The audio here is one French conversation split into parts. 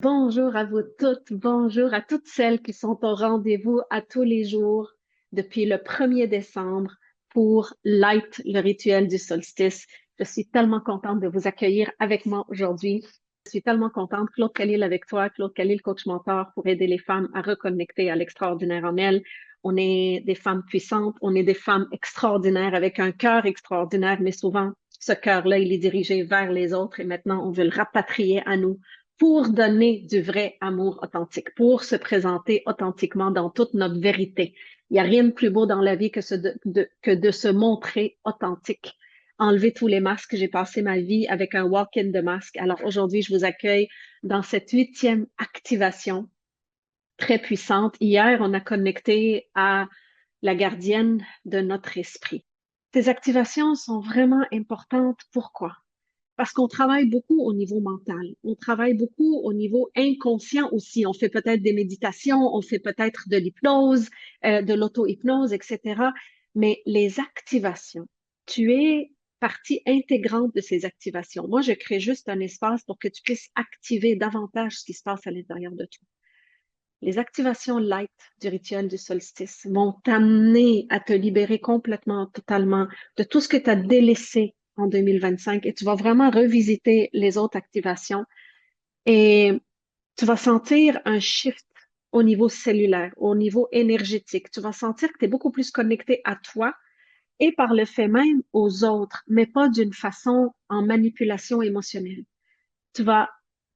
Bonjour à vous toutes, bonjour à toutes celles qui sont au rendez-vous à tous les jours depuis le 1er décembre pour Light, le rituel du solstice. Je suis tellement contente de vous accueillir avec moi aujourd'hui. Je suis tellement contente, Claude Khalil avec toi, Claude Khalil, coach mentor pour aider les femmes à reconnecter à l'extraordinaire en elles. On est des femmes puissantes, on est des femmes extraordinaires avec un cœur extraordinaire, mais souvent, ce cœur-là, il est dirigé vers les autres et maintenant, on veut le rapatrier à nous pour donner du vrai amour authentique, pour se présenter authentiquement dans toute notre vérité. Il n'y a rien de plus beau dans la vie que de se montrer authentique. Enlever tous les masques. J'ai passé ma vie avec un walk-in de masques. Alors aujourd'hui, je vous accueille dans cette 8e activation très puissante. Hier, on a connecté à la gardienne de notre esprit. Ces activations sont vraiment importantes. Pourquoi? Parce qu'on travaille beaucoup au niveau mental, on travaille beaucoup au niveau inconscient aussi. On fait peut-être des méditations, on fait peut-être de l'hypnose, de l'auto-hypnose, etc. Mais les activations, tu es partie intégrante de ces activations. Moi, je crée juste un espace pour que tu puisses activer davantage ce qui se passe à l'intérieur de toi. Les activations light du rituel du solstice vont t'amener à te libérer complètement, totalement de tout ce que tu as délaissé en 2025 et tu vas vraiment revisiter les autres activations et tu vas sentir un shift au niveau cellulaire, au niveau énergétique. Tu vas sentir que tu es beaucoup plus connecté à toi et par le fait même aux autres, mais pas d'une façon en manipulation émotionnelle. Tu vas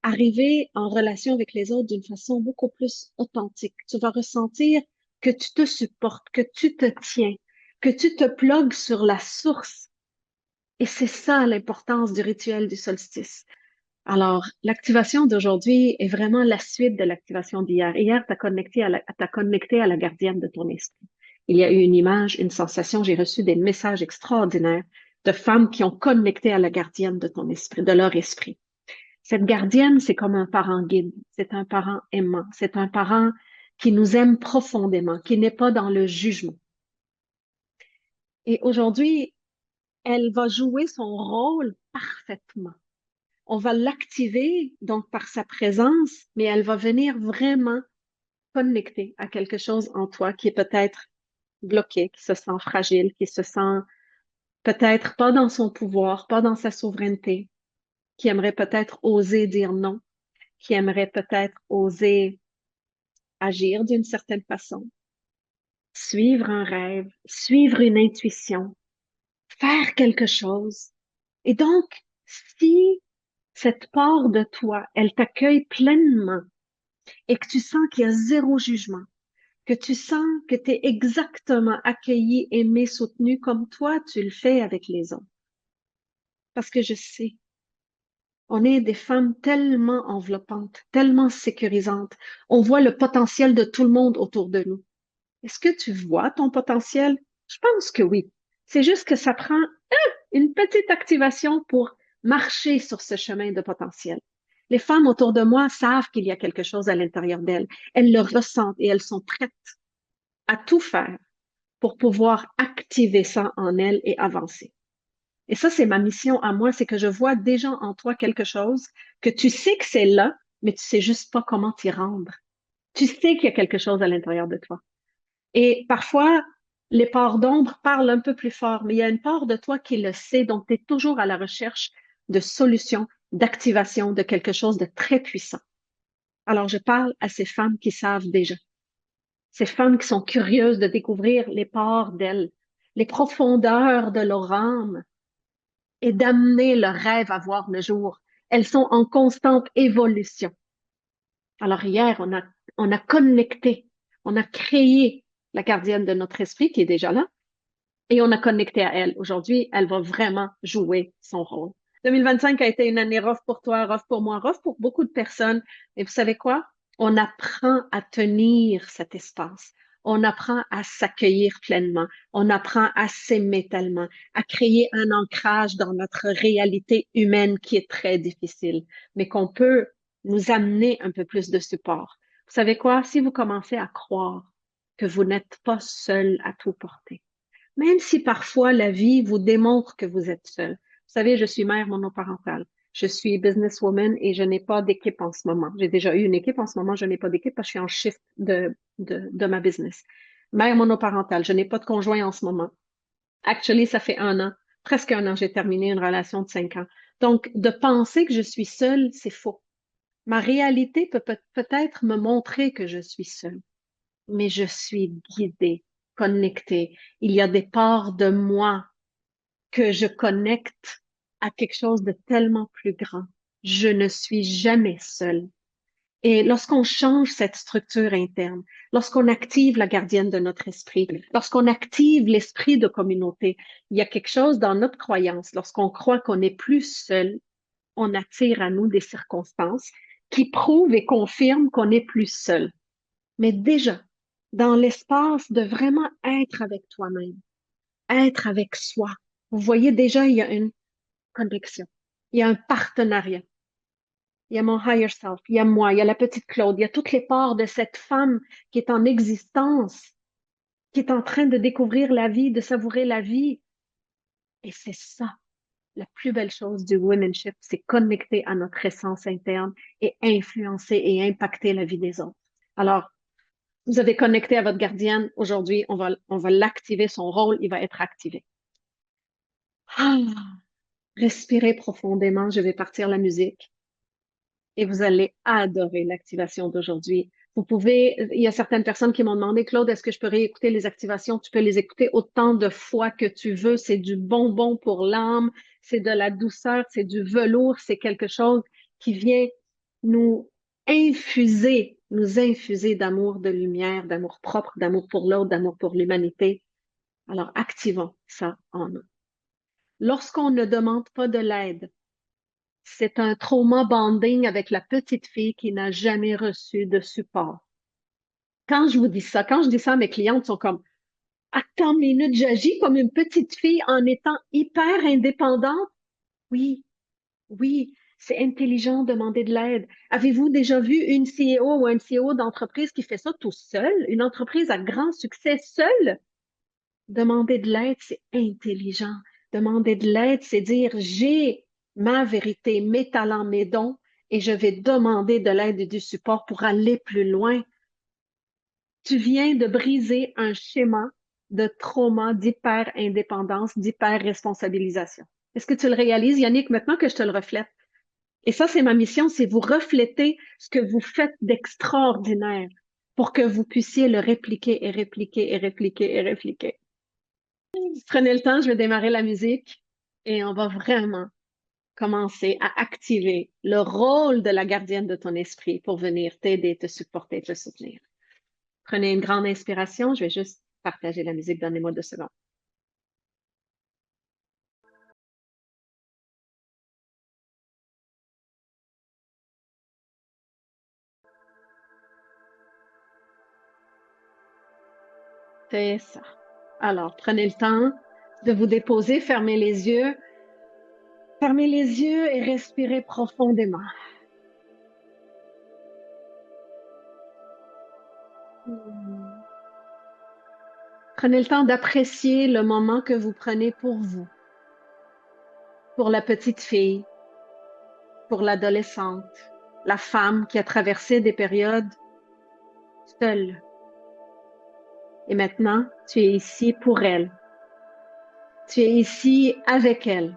arriver en relation avec les autres d'une façon beaucoup plus authentique. Tu vas ressentir que tu te supportes, que tu te tiens, que tu te plugues sur la source. Et c'est ça l'importance du rituel du solstice. Alors, l'activation d'aujourd'hui est vraiment la suite de l'activation d'hier. Hier, t'as connecté à la gardienne de ton esprit. Il y a eu une image, une sensation. J'ai reçu des messages extraordinaires de femmes qui ont connecté à la gardienne de ton esprit, de leur esprit. Cette gardienne, c'est comme un parent guide, c'est un parent aimant, c'est un parent qui nous aime profondément, qui n'est pas dans le jugement. Et aujourd'hui, elle va jouer son rôle parfaitement. On va l'activer donc par sa présence, mais elle va venir vraiment connecter à quelque chose en toi qui est peut-être bloqué, qui se sent fragile, qui se sent peut-être pas dans son pouvoir, pas dans sa souveraineté, qui aimerait peut-être oser dire non, qui aimerait peut-être oser agir d'une certaine façon, suivre un rêve, suivre une intuition, faire quelque chose. Et donc, si cette part de toi, elle t'accueille pleinement et que tu sens qu'il y a zéro jugement, que tu sens que tu es exactement accueilli, aimé, soutenu comme toi, tu le fais avec les autres. Parce que je sais, on est des femmes tellement enveloppantes, tellement sécurisantes. On voit le potentiel de tout le monde autour de nous. Est-ce que tu vois ton potentiel? Je pense que oui. C'est juste que ça prend une petite activation pour marcher sur ce chemin de potentiel. Les femmes autour de moi savent qu'il y a quelque chose à l'intérieur d'elles. Elles le ressentent et elles sont prêtes à tout faire pour pouvoir activer ça en elles et avancer. Et ça, c'est ma mission à moi, c'est que je vois déjà en toi quelque chose que tu sais que c'est là, mais tu sais juste pas comment t'y rendre. Tu sais qu'il y a quelque chose à l'intérieur de toi. Et parfois, les parts d'ombre parlent un peu plus fort, mais il y a une part de toi qui le sait, donc tu es toujours à la recherche de solutions, d'activation de quelque chose de très puissant. Alors, je parle à ces femmes qui savent déjà, ces femmes qui sont curieuses de découvrir les parts d'elles, les profondeurs de leur âme et d'amener leur rêve à voir le jour. Elles sont en constante évolution. Alors hier, on a connecté, on a créé la gardienne de notre esprit qui est déjà là. Et on a connecté à elle. Aujourd'hui, elle va vraiment jouer son rôle. 2025 a été une année rough pour toi, rough pour moi, rough pour beaucoup de personnes. Et vous savez quoi? On apprend à tenir cet espace. On apprend à s'accueillir pleinement. On apprend à s'aimer tellement, à créer un ancrage dans notre réalité humaine qui est très difficile, mais qu'on peut nous amener un peu plus de support. Vous savez quoi? Si vous commencez à croire que vous n'êtes pas seul à tout porter, même si parfois la vie vous démontre que vous êtes seul. Vous savez, je suis mère monoparentale. Je suis businesswoman et je n'ai pas d'équipe en ce moment. J'ai déjà eu une équipe, en ce moment, je n'ai pas d'équipe parce que je suis en shift de ma business. Mère monoparentale, je n'ai pas de conjoint en ce moment. Actually, ça fait 1 an, presque 1 an, j'ai terminé une relation de 5 ans. Donc, de penser que je suis seule, c'est faux. Ma réalité peut-être me montrer que je suis seule, mais je suis guidée, connectée. Il y a des parts de moi que je connecte à quelque chose de tellement plus grand. Je ne suis jamais seule. Et lorsqu'on change cette structure interne, lorsqu'on active la gardienne de notre esprit, lorsqu'on active l'esprit de communauté, il y a quelque chose dans notre croyance. Lorsqu'on croit qu'on n'est plus seul, on attire à nous des circonstances qui prouvent et confirment qu'on n'est plus seul. Mais déjà, dans l'espace de vraiment être avec toi-même, être avec soi, vous voyez déjà, il y a une connexion, il y a un partenariat. Il y a mon higher self, il y a moi, il y a la petite Claude, il y a toutes les parts de cette femme qui est en existence, qui est en train de découvrir la vie, de savourer la vie. Et c'est ça, la plus belle chose du womanship, c'est connecter à notre essence interne et influencer et impacter la vie des autres. Alors, vous avez connecté à votre gardienne. Aujourd'hui, on va l'activer. Son rôle, il va être activé. Ah, respirez profondément. Je vais partir la musique. Et vous allez adorer l'activation d'aujourd'hui. Vous pouvez, il y a certaines personnes qui m'ont demandé, Claude, est-ce que je peux réécouter les activations? Tu peux les écouter autant de fois que tu veux. C'est du bonbon pour l'âme, c'est de la douceur, c'est du velours, c'est quelque chose qui vient nous nous infuser d'amour, de lumière, d'amour propre, d'amour pour l'autre, d'amour pour l'humanité. Alors, activons ça en nous. Lorsqu'on ne demande pas de l'aide, c'est un trauma bonding avec la petite fille qui n'a jamais reçu de support. Quand je vous dis ça, quand je dis ça à mes clientes, sont comme, attends une minute, j'agis comme une petite fille en étant hyper indépendante. Oui, oui, c'est intelligent de demander de l'aide. Avez-vous déjà vu une CEO ou un CEO d'entreprise qui fait ça tout seul? Une entreprise à grand succès seule? Demander de l'aide, c'est intelligent. Demander de l'aide, c'est dire, j'ai ma vérité, mes talents, mes dons, et je vais demander de l'aide et du support pour aller plus loin. Tu viens de briser un schéma de trauma, d'hyper-indépendance, d'hyper-responsabilisation. Est-ce que tu le réalises, Yannick, maintenant que je te le reflète? Et ça, c'est ma mission, c'est vous refléter ce que vous faites d'extraordinaire pour que vous puissiez le répliquer et répliquer et répliquer et répliquer. Prenez le temps, je vais démarrer la musique et on va vraiment commencer à activer le rôle de la gardienne de ton esprit pour venir t'aider, te supporter, te soutenir. Prenez une grande inspiration, je vais juste partager la musique, donnez-moi 2 secondes. C'est ça. Alors, prenez le temps de vous déposer, fermez les yeux. Fermez les yeux et respirez profondément. Prenez le temps d'apprécier le moment que vous prenez pour vous, pour la petite fille, pour l'adolescente, la femme qui a traversé des périodes seule. Et maintenant, tu es ici pour elle. Tu es ici avec elle.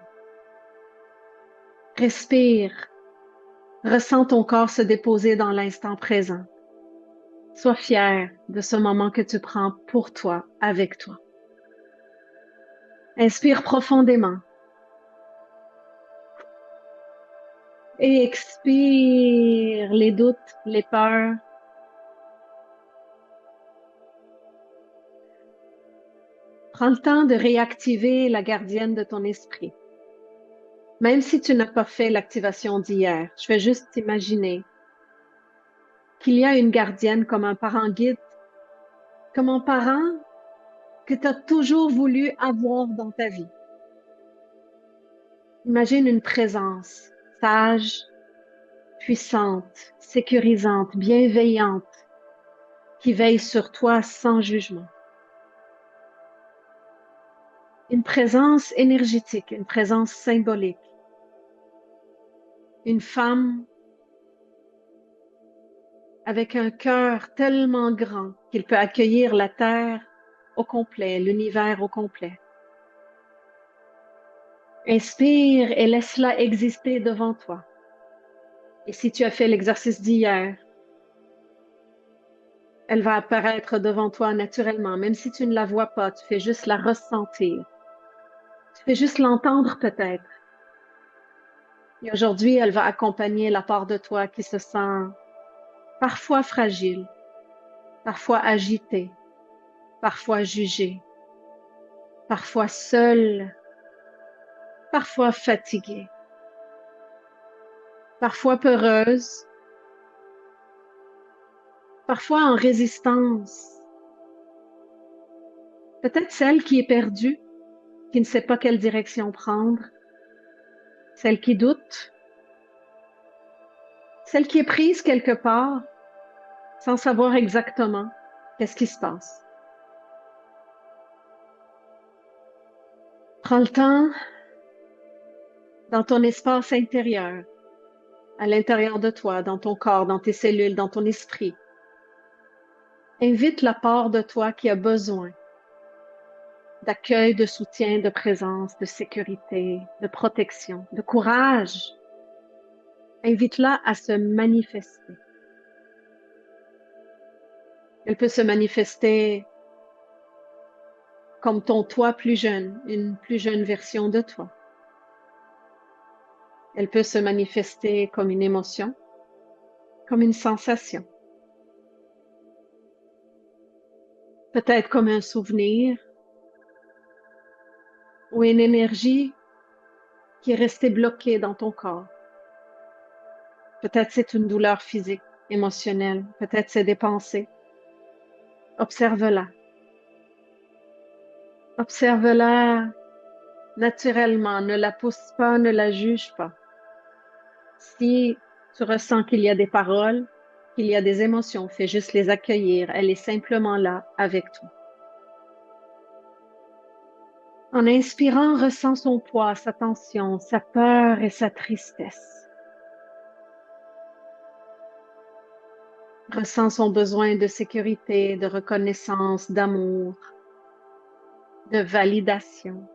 Respire. Ressens ton corps se déposer dans l'instant présent. Sois fier de ce moment que tu prends pour toi, avec toi. Inspire profondément et expire les doutes, les peurs. Prends le temps de réactiver la gardienne de ton esprit. Même si tu n'as pas fait l'activation d'hier, je vais juste t'imaginer qu'il y a une gardienne comme un parent guide, comme un parent que tu as toujours voulu avoir dans ta vie. Imagine une présence sage, puissante, sécurisante, bienveillante, qui veille sur toi sans jugement. Une présence énergétique, une présence symbolique. Une femme avec un cœur tellement grand qu'il peut accueillir la terre au complet, l'univers au complet. Inspire et laisse-la exister devant toi. Et si tu as fait l'exercice d'hier, elle va apparaître devant toi naturellement, même si tu ne la vois pas, tu fais juste la ressentir. Tu fais juste l'entendre peut-être. Et aujourd'hui, elle va accompagner la part de toi qui se sent parfois fragile, parfois agitée, parfois jugée, parfois seule, parfois fatiguée, parfois peureuse, parfois en résistance. Peut-être celle qui est perdue, qui ne sait pas quelle direction prendre, celle qui doute, celle qui est prise quelque part sans savoir exactement qu'est-ce qui se passe. Prends le temps dans ton espace intérieur, à l'intérieur de toi, dans ton corps, dans tes cellules, dans ton esprit. Invite la part de toi qui a besoin d'accueil, de soutien, de présence, de sécurité, de protection, de courage. Invite-la à se manifester. Elle peut se manifester comme ton toi plus jeune, une plus jeune version de toi. Elle peut se manifester comme une émotion, comme une sensation, peut-être comme un souvenir ou une énergie qui est restée bloquée dans ton corps. Peut-être c'est une douleur physique, émotionnelle, peut-être c'est des pensées. Observe-la. Observe-la naturellement, ne la pousse pas, ne la juge pas. Si tu ressens qu'il y a des paroles, qu'il y a des émotions, fais juste les accueillir. Elle est simplement là avec toi. En inspirant, ressens son poids, sa tension, sa peur et sa tristesse. Ressens son besoin de sécurité, de reconnaissance, d'amour, de validation.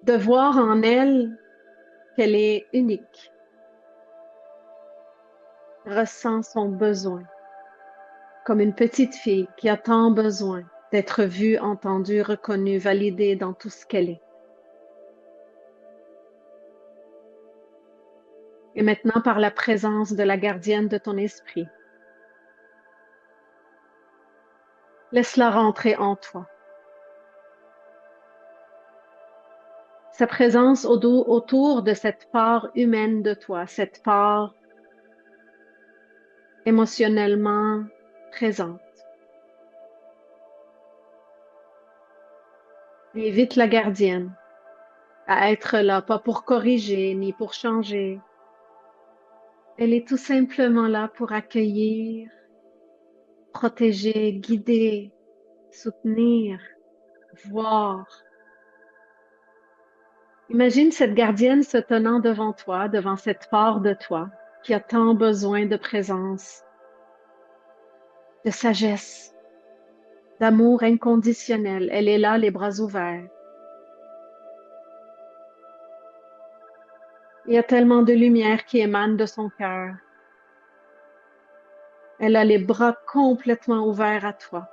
De voir en elle qu'elle est unique. Ressens son besoin, comme une petite fille qui a tant besoin d'être vue, entendue, reconnue, validée dans tout ce qu'elle est. Et maintenant, par la présence de la gardienne de ton esprit, laisse-la rentrer en toi. Sa présence autour de cette part humaine de toi, cette part émotionnellement présente. Invite la gardienne à être là, pas pour corriger ni pour changer. Elle est tout simplement là pour accueillir, protéger, guider, soutenir, voir. Imagine cette gardienne se tenant devant toi, devant cette part de toi qui a tant besoin de présence, de sagesse, d'amour inconditionnel. Elle est là, les bras ouverts. Il y a tellement de lumière qui émane de son cœur. Elle a les bras complètement ouverts à toi.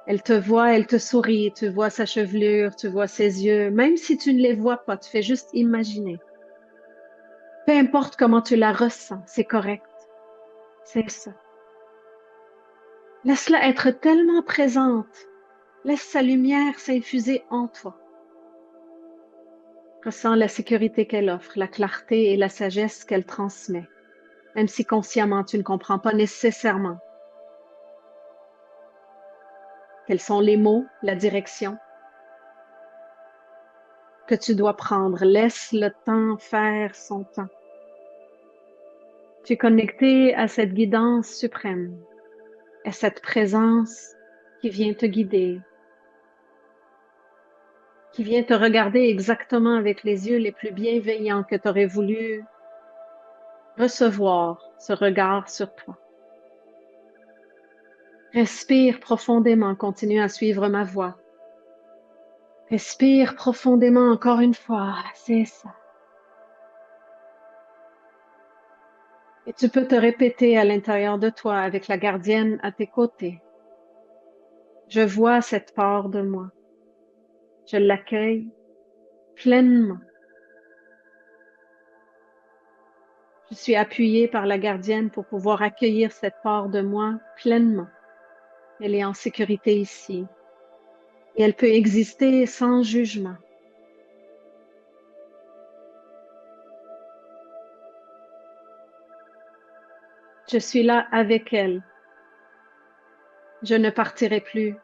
Elle te voit, elle te sourit, tu vois sa chevelure, tu vois ses yeux. Même si tu ne les vois pas, tu fais juste imaginer. Peu importe comment tu la ressens, c'est correct. C'est ça. Laisse-la être tellement présente. Laisse sa lumière s'infuser en toi. Ressens la sécurité qu'elle offre, la clarté et la sagesse qu'elle transmet, même si consciemment tu ne comprends pas nécessairement quels sont les mots, la direction que tu dois prendre. Laisse le temps faire son temps. Tu es connecté à cette guidance suprême, à cette présence qui vient te guider. qui vient te regarder exactement avec les yeux les plus bienveillants que tu aurais voulu recevoir ce regard sur toi. Respire profondément, continue à suivre ma voix. Respire profondément encore une fois, c'est ça. Et tu peux te répéter à l'intérieur de toi avec la gardienne à tes côtés. Je vois cette part de moi. Je l'accueille pleinement. Je suis appuyée par la gardienne pour pouvoir accueillir cette part de moi pleinement. Elle est en sécurité ici. Et elle peut exister sans jugement. Je suis là avec elle. Je ne partirai plus.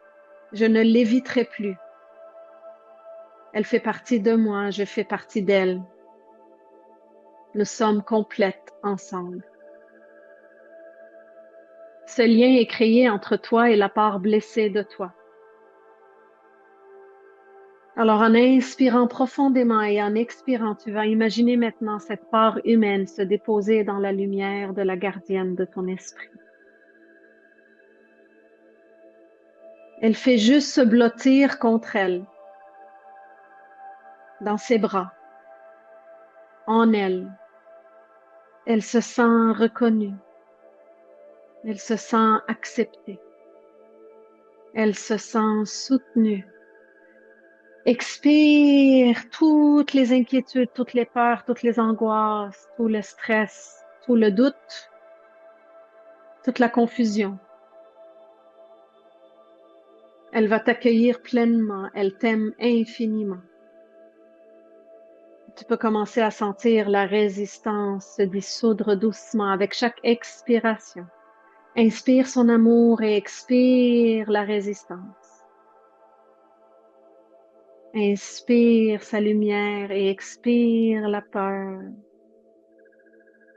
Je ne l'éviterai plus. Elle fait partie de moi, je fais partie d'elle. Nous sommes complètes ensemble. Ce lien est créé entre toi et la part blessée de toi. Alors, en inspirant profondément et en expirant, tu vas imaginer maintenant cette part humaine se déposer dans la lumière de la gardienne de ton esprit. Elle fait juste se blottir contre elle, dans ses bras, en elle. Elle se sent reconnue. Elle se sent acceptée. Elle se sent soutenue. Expire toutes les inquiétudes, toutes les peurs, toutes les angoisses, tout le stress, tout le doute, toute la confusion. Elle va t'accueillir pleinement, elle t'aime infiniment. Tu peux commencer à sentir la résistance se dissoudre doucement avec chaque expiration. Inspire son amour et expire la résistance. Inspire sa lumière et expire la peur.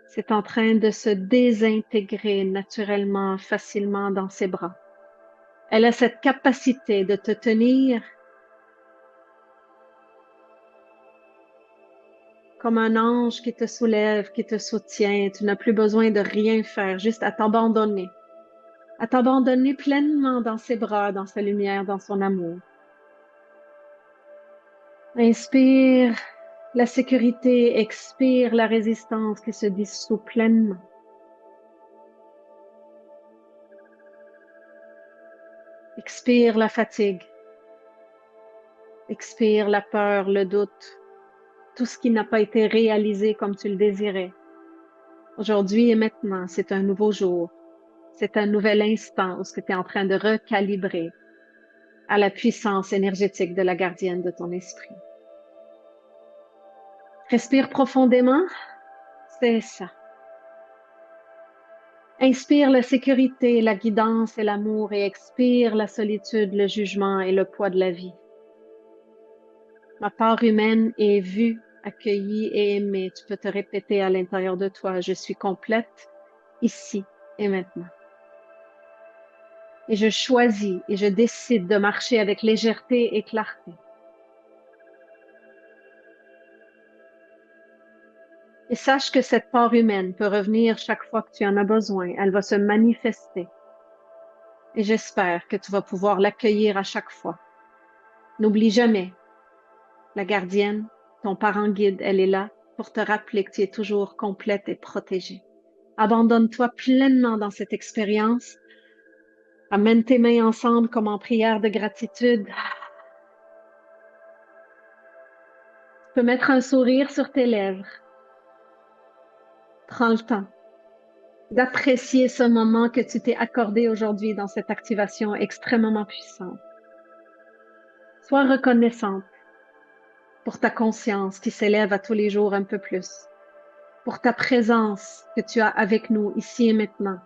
C'est en train de se désintégrer naturellement, facilement dans ses bras. Elle a cette capacité de te tenir comme un ange qui te soulève, qui te soutient. Tu n'as plus besoin de rien faire, juste à t'abandonner pleinement dans ses bras, dans sa lumière, dans son amour. Inspire la sécurité, expire la résistance qui se dissout pleinement. Expire la fatigue. Expire la peur, le doute, tout ce qui n'a pas été réalisé comme tu le désirais. Aujourd'hui et maintenant, c'est un nouveau jour. C'est un nouvel instant où tu es en train de recalibrer à la puissance énergétique de la gardienne de ton esprit. Respire profondément. C'est ça. Inspire la sécurité, la guidance et l'amour et expire la solitude, le jugement et le poids de la vie. Ma part humaine est vue, accueillie et aimée. Tu peux te répéter à l'intérieur de toi, je suis complète ici et maintenant. Et je choisis et je décide de marcher avec légèreté et clarté. Et sache que cette part humaine peut revenir chaque fois que tu en as besoin. Elle va se manifester. Et j'espère que tu vas pouvoir l'accueillir à chaque fois. N'oublie jamais, la gardienne, ton parent guide, elle est là pour te rappeler que tu es toujours complète et protégée. Abandonne-toi pleinement dans cette expérience. Amène tes mains ensemble comme en prière de gratitude. Tu peux mettre un sourire sur tes lèvres. Prends le temps d'apprécier ce moment que tu t'es accordé aujourd'hui dans cette activation extrêmement puissante. Sois reconnaissante pour ta conscience qui s'élève à tous les jours un peu plus, pour ta présence que tu as avec nous ici et maintenant.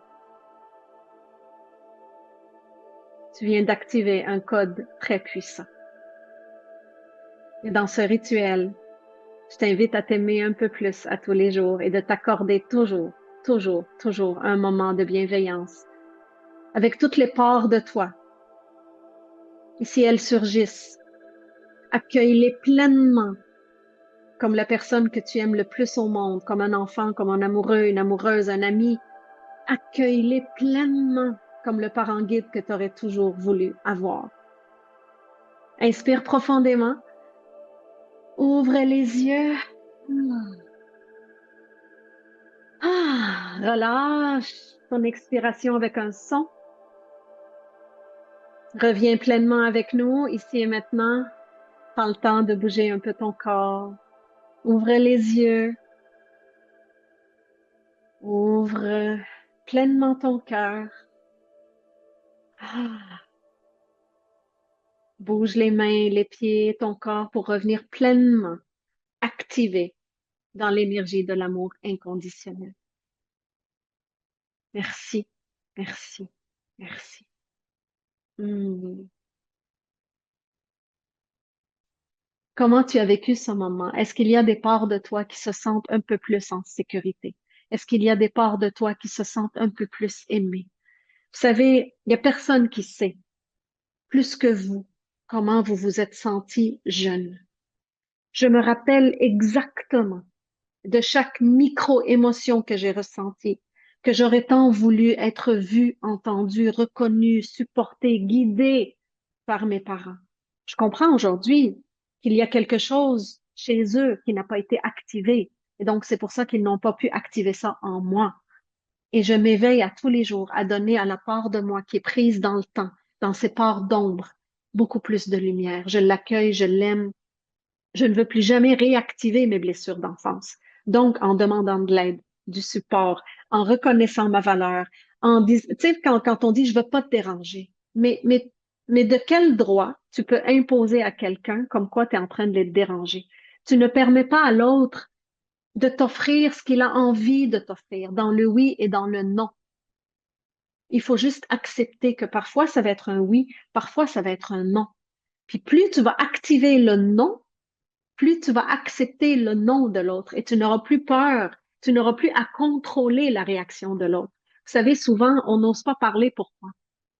Tu viens d'activer un code très puissant. Et dans ce rituel, je t'invite à t'aimer un peu plus à tous les jours et de t'accorder toujours un moment de bienveillance avec toutes les parts de toi. Et si elles surgissent, Accueille-les pleinement comme la personne que tu aimes le plus au monde, comme un enfant, comme un amoureux, une amoureuse, un ami. Accueille-les pleinement comme le parent guide que tu aurais toujours voulu avoir. Inspire profondément. Ouvre les yeux. Relâche ton expiration avec un son. Reviens pleinement avec nous, ici et maintenant. Prends le temps de bouger un peu ton corps. Ouvre les yeux. Ouvre pleinement ton cœur. Ah. Bouge les mains, les pieds, ton corps pour revenir pleinement activé dans l'énergie de l'amour inconditionnel. Merci, merci, merci. Hmm. Comment tu as vécu ce moment? Est-ce qu'il y a des parts de toi qui se sentent un peu plus en sécurité? Est-ce qu'il y a des parts de toi qui se sentent un peu plus aimées? Vous savez, il n'y a personne qui sait plus que vous comment vous vous êtes senti jeune. Je me rappelle exactement de chaque micro-émotion que j'ai ressentie, que j'aurais tant voulu être vue, entendue, reconnue, supportée, guidée par mes parents. Je comprends aujourd'hui qu'il y a quelque chose chez eux qui n'a pas été activé. Et donc, c'est pour ça qu'ils n'ont pas pu activer ça en moi. Et je m'éveille à tous les jours à donner à la part de moi qui est prise dans le temps, dans ces parts d'ombre, beaucoup plus de lumière. Je l'accueille, je l'aime, je ne veux plus jamais réactiver mes blessures d'enfance. Donc, en demandant de l'aide, du support, en reconnaissant ma valeur, tu sais, quand on dit je veux pas te déranger, mais de quel droit tu peux imposer à quelqu'un comme quoi tu es en train de les déranger? Tu ne permets pas à l'autre de t'offrir ce qu'il a envie de t'offrir, dans le oui et dans le non. Il faut juste accepter que parfois ça va être un oui, parfois ça va être un non. Puis plus tu vas activer le non, plus tu vas accepter le non de l'autre et tu n'auras plus peur, tu n'auras plus à contrôler la réaction de l'autre. Vous savez, souvent, on n'ose pas parler. Pourquoi?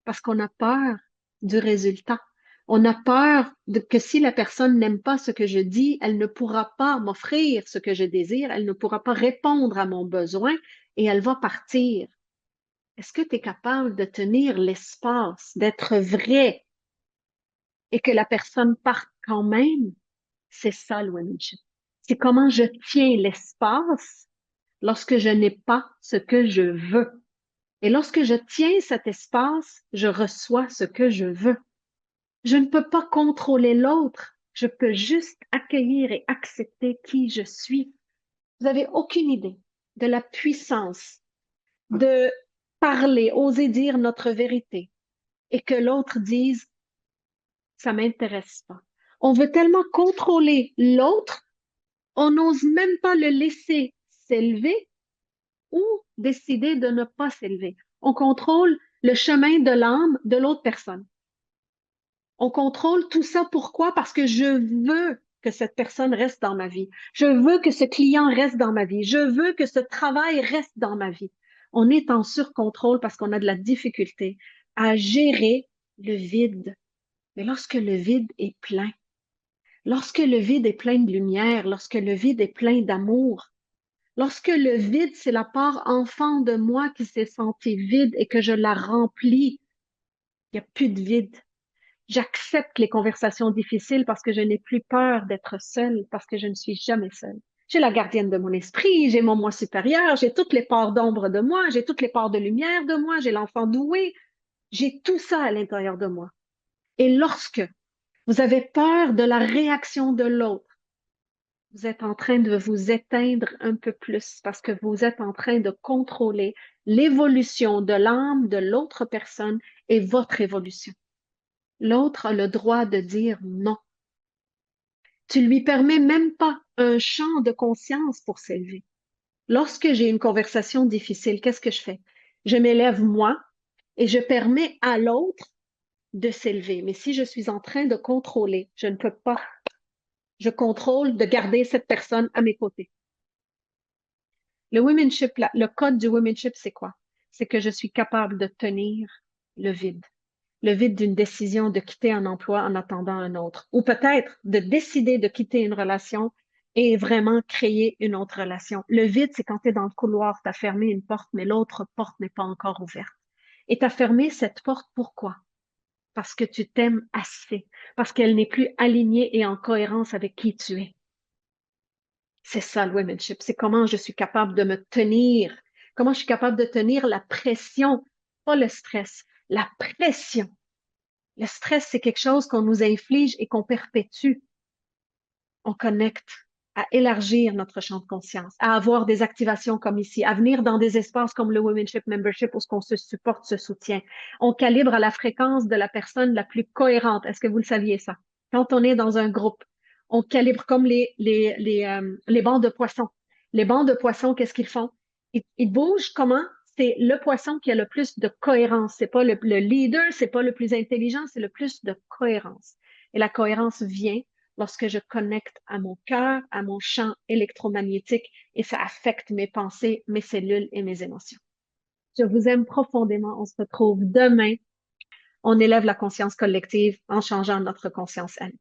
Parce qu'on a peur du résultat. On a peur que si la personne n'aime pas ce que je dis, elle ne pourra pas m'offrir ce que je désire, elle ne pourra pas répondre à mon besoin et elle va partir. Est-ce que tu es capable de tenir l'espace, d'être vrai et que la personne parte quand même? C'est ça le womanship. C'est comment je tiens l'espace lorsque je n'ai pas ce que je veux. Et lorsque je tiens cet espace, je reçois ce que je veux. Je ne peux pas contrôler l'autre. Je peux juste accueillir et accepter qui je suis. Vous n'avez aucune idée de la puissance de parler, oser dire notre vérité et que l'autre dise, ça m'intéresse pas. On veut tellement contrôler l'autre, on n'ose même pas le laisser s'élever ou décider de ne pas s'élever. On contrôle le chemin de l'âme de l'autre personne. On contrôle tout ça pourquoi? Parce que je veux que cette personne reste dans ma vie. Je veux que ce client reste dans ma vie. Je veux que ce travail reste dans ma vie. On est en surcontrôle parce qu'on a de la difficulté à gérer le vide. Mais lorsque le vide est plein, lorsque le vide est plein de lumière, lorsque le vide est plein d'amour, lorsque le vide, c'est la part enfant de moi qui s'est sentie vide et que je la remplis, il n'y a plus de vide. J'accepte les conversations difficiles parce que je n'ai plus peur d'être seule, parce que je ne suis jamais seule. J'ai la gardienne de mon esprit, j'ai mon moi supérieur, j'ai toutes les parts d'ombre de moi, j'ai toutes les parts de lumière de moi, j'ai l'enfant doué, j'ai tout ça à l'intérieur de moi. Et lorsque vous avez peur de la réaction de l'autre, vous êtes en train de vous éteindre un peu plus parce que vous êtes en train de contrôler l'évolution de l'âme de l'autre personne et votre évolution. L'autre a le droit de dire non. Tu lui permets même pas un champ de conscience pour s'élever. Lorsque j'ai une conversation difficile, qu'est-ce que je fais? Je m'élève moi et je permets à l'autre de s'élever. Mais si je suis en train de contrôler, je ne peux pas. Je contrôle de garder cette personne à mes côtés. Le womanship, le code du womanship, c'est quoi? C'est que je suis capable de tenir le vide. le vide d'une décision de quitter un emploi en attendant un autre, ou peut-être de décider de quitter une relation et vraiment créer une autre relation. Le vide, c'est quand tu es dans le couloir, tu as fermé une porte, mais l'autre porte n'est pas encore ouverte. Et tu as fermé cette porte, pourquoi? Parce que tu t'aimes assez, parce qu'elle n'est plus alignée et en cohérence avec qui tu es. C'est ça le womanship, c'est comment je suis capable de me tenir, comment je suis capable de tenir la pression, pas le stress, la pression. Le stress, c'est quelque chose qu'on nous inflige et qu'on perpétue. On connecte à élargir notre champ de conscience, à avoir des activations comme ici, à venir dans des espaces comme le Womenship Membership où on se supporte, se soutient. On calibre à la fréquence de la personne la plus cohérente. Est-ce que vous le saviez ça? Quand on est dans un groupe, on calibre comme les bancs de poissons. Les bancs de poissons, qu'est-ce qu'ils font? Ils bougent comment? C'est le poisson qui a le plus de cohérence. C'est pas le leader, c'est pas le plus intelligent, c'est le plus de cohérence. Et la cohérence vient lorsque je connecte à mon cœur, à mon champ électromagnétique, et ça affecte mes pensées, mes cellules et mes émotions. Je vous aime profondément. On se retrouve demain. On élève la conscience collective en changeant notre conscience à nous.